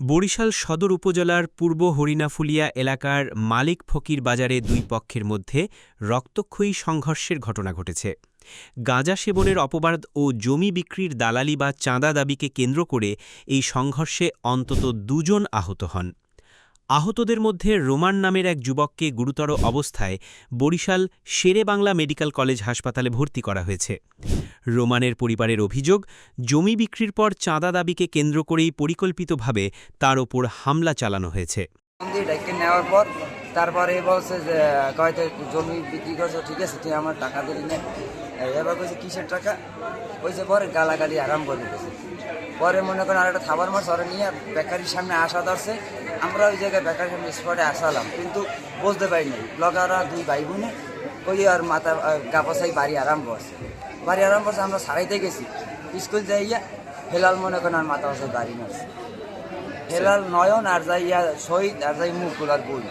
বরিশাল সদর উপজেলার পূর্ব হরিণাফুলিয়া এলাকার মালিক ফকির বাজারে দুই পক্ষের মধ্যে রক্তক্ষয়ী সংঘর্ষের ঘটনা ঘটেছে। গাঁজা সেবনের অপবাদ ও জমি বিক্রির দালালি বা চাঁদা দাবিকে কেন্দ্র করে এই সংঘর্ষে অন্তত দুজন আহত হন। আহতদের মধ্যে রোমান নামের এক যুবককে গুরুতর অবস্থায় বরিশাল শেরেবাংলা মেডিকেল কলেজ হাসপাতালে ভর্তি করা হয়েছে। রোমানের পরিবারের অভিযোগ, জমি বিক্রির পর চাঁদা দাবিকে কেন্দ্র করেই পরিকল্পিতভাবে তার ওপর হামলা চালানো হয়েছে। নেওয়ার পর তারপরে বলছে যে কয়তো জমি বিক্রি করছো, ঠিক আছে, তুই আমার টাকা দিলি না। এবার কইছে কিসের টাকা, কইছে পরে গালাগালি আরাম করে দিতেছে। পরে মনে করেন আর একটা খাবার মাছ ওরা নিয়ে বেকারির সামনে আসা ধরছে। আমরা ওই জায়গায় বেকারির সামনে স্পটে আসালাম, কিন্তু বুঝতে পারিনি লগেরা দুই ভাই বোনে কই আর মাথা গাপাসাই বাড়ি আরাম করছে। বাড়ি আরাম করছে, আমরা ছাড়াইতে গেছি স্কুল যাইয়া হেলাল মনে করেন আর মাথা বসাই বাড়ি মারছে। হেলাল নয়ন আর যাইয়া শহীদ আর যাই মুকুল আর বই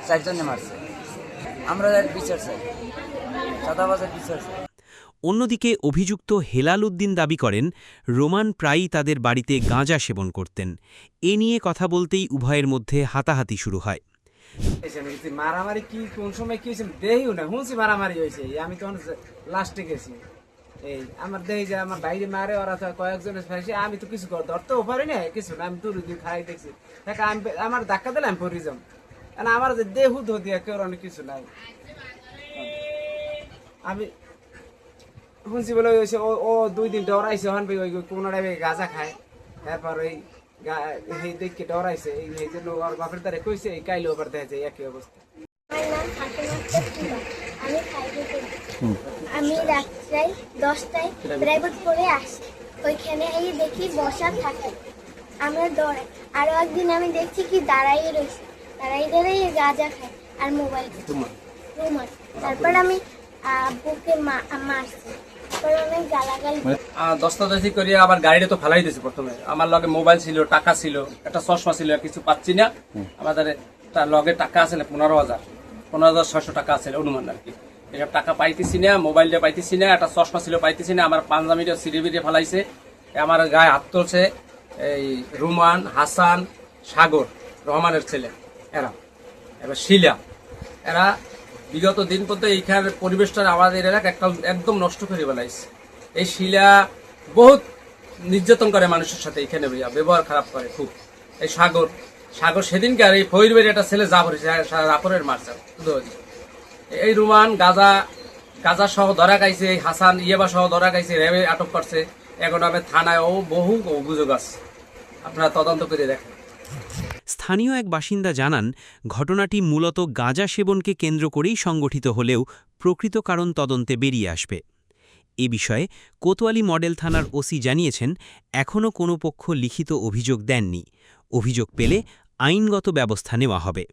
চারজনে মারছে। আমরা বিচার চাই, চাঁদাবাজের বিচার চাই। অন্যদিকে অভিযুক্ত হেলাল উদ্দিন দাবি করেন, রোমান প্রায়ই তাদের বাড়িতে গাঁজা সেবন করতেন। এ নিয়ে কথা বলতেই উভয়ের মধ্যে হাতাহাতি শুরু হয়। মারামারি কি কোন সময় কি হয়েছে দেখিও না, শুনছি মারামারি হয়েছে। আমি তখন লাস্টে গেছি, এই আমার দেখি যে আমার বাইরে মারে ওরা কয়েকজন ফাইছে, আমি তো কিছু ধরতেও পারি না, কিছু না, আমি দূর দূর খাই দেখছি। আমার ধাক্কা দিলে আমি পড়ে যাম, কারণ আমার যে দেহু ধরিয়া কেউ অনেক কিছু নাই। আমি শুনছি বলে ও 2 দিন ডরাইছে, হন ওই কোন গাঁজা খায়। তারপর ওই দেখে ডরাইছে, এই জন্য ওর বাপের দ্বারা কইছে এই কাইলে ওপর দেখা যায় একই অবস্থা। আমি রাত্রায় 10টায় প্রাইভেট করে আসি, ওইখানে এই দেখি বসা থাকে, আমরা দৌড়াই। আরো একদিন আমি দেখছি কি দাঁড়াইয়ে রয়েছে, দাঁড়াই গাঁজা খায় আর মোবাইল রুমাল। তারপর আমি বুকে মারছি, অনেক গালাগালি। দস্তাদস্তি করিয়া আবার গাড়িটা তো ফেলাই দিয়েছে। প্রথমে আমার লগে মোবাইল ছিল, টাকা ছিল, একটা চশমা ছিল, কিছু পাচ্ছি না। আমাদের লগে টাকা আছে 15,600 টাকা আছে অনুমান আর কি। এসব টাকা পাইতেছি না, মোবাইলটা পাইতেছি না, একটা চশমা ছিল পাইতেছি না। আমার পাঞ্জাবিটা সিঁড়ি ফেলাইছে, আমার গায়ে হাত তুলছে এই রুমান, হাসান, সাগর, রহমানের ছেলে, এবার শিলা। এরা বিগত দিন পর্যন্ত এইখানের পরিবেশটা আমাদের এলাকা একদম নষ্ট করে বেলাইছে। এই শিলা বহুত নির্যাতন করে মানুষের সাথে, এইখানে ব্যবহার খারাপ করে খুব। এই সাগর সেদিনকে আর এই ফইরবের একটা ছেলে জাফরের মারছে। এই রুমান গাজা সহ ধরা খাইছে, এই হাসান ইয়েবা সহ ধরা খাইছে, র্যাবে আটক করছে। এখন আমি থানায় বহু অভিযোগ আছে, আপনারা তদন্ত করে দেখেন। স্থানীয় এক বাসিন্দা জানান, ঘটনাটি মূলত গাঁজা সেবনকে কেন্দ্র করেই সংগঠিত হলেও প্রকৃত কারণ তদন্তে বেরিয়ে আসবে। এ বিষয়ে কোতোয়ালি মডেল থানার ওসি জানিয়েছেন, এখনও কোনো পক্ষ লিখিত অভিযোগ দেননি। অভিযোগ পেলে আইনগত ব্যবস্থা নেওয়া হবে।